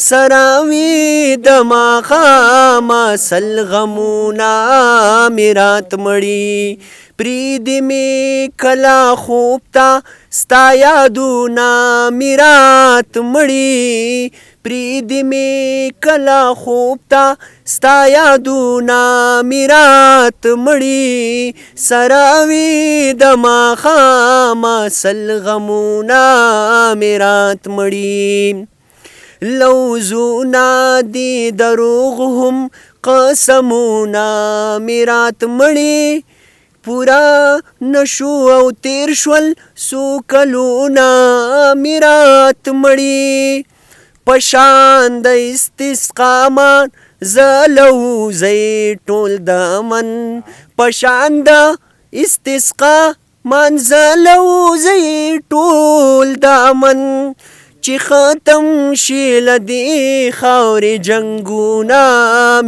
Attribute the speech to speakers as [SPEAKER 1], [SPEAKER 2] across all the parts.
[SPEAKER 1] سراوی د ماښامه سل غمونه مې رات مړي پرېږدي مې کله خوب ته ستا یادونه مې رات مړي پرېږدي مې کله خوب ته ستا یادونه مې رات مړي سراوي د ماښامه سل غمونه مې رات مړي لوزونه دي دروغ هم قسمونه مې رات مړي پورا نشو او تیر شول څو کلونه مې رات مړي پشان د استسقا مان زه لوزی ټول دمن پشان د استسقا مان زه لوزی ټول دمن چې ختم شي له دې خاورې جنګونه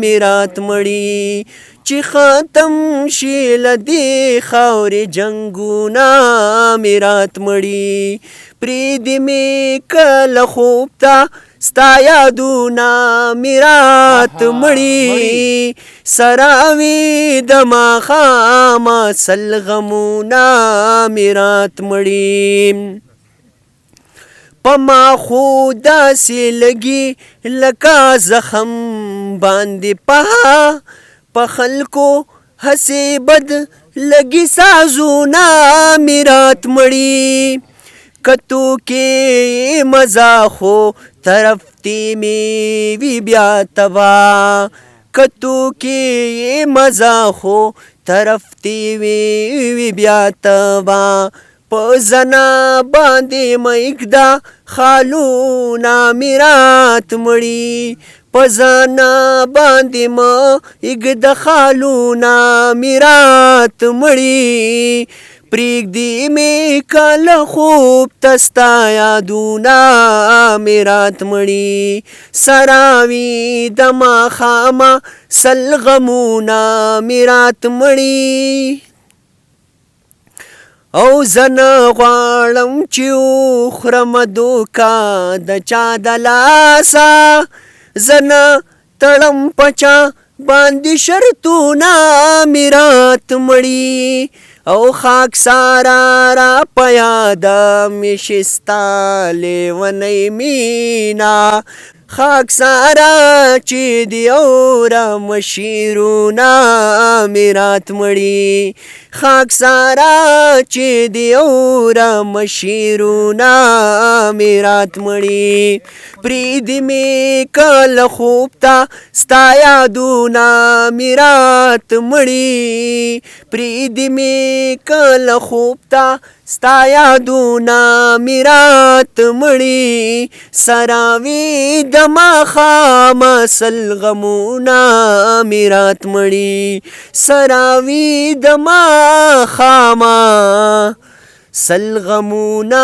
[SPEAKER 1] مې رات مړي چې ختم شي له دې خاورې جنګونه مې رات مړي پرېږدي مې کله خوب ته ستا یادونه مې رات مړي سراوي د ماښامه سل غمونه مې رات مړي په ما خو داسې لګي لکه زخم باندې په خلکو هسې بد لګي سازونه مې رات مړي کتو کې مزه خو طرف تی مې وي بیا تبا کتو کې مزه خو طرف تی وي بیا تبا په زنا باندې مېږده خالونه مې رات مړي په زنا باندې مېږده خالونه مې رات مړي پرېږدي مې کله خوب ته ستا یادونه مې رات مړي سراوي د ماښامه سل غمونه مې رات مړي او زه نه غواړم چې وخورم دوکه د چا د لاسه زه نه تړم په چا باندې شرطونه مې رات مړي او خاکساره را په یاده مې شي ستا لیونۍ مینه خاکساره چې د اورم شعرونه مې رات مړي خاکساره چې د اورم شعرونه مې رات مړي پرېږدي مې کله خوب ته ستا یادونه مې رات مړي پرېږدي مې کله خوب ته ستا یادونه مې رات مړي سراوي د ماښامه سل غمونه مې رات مړي سراوي د ماښامه سل غمونه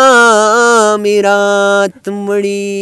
[SPEAKER 1] مې رات مړي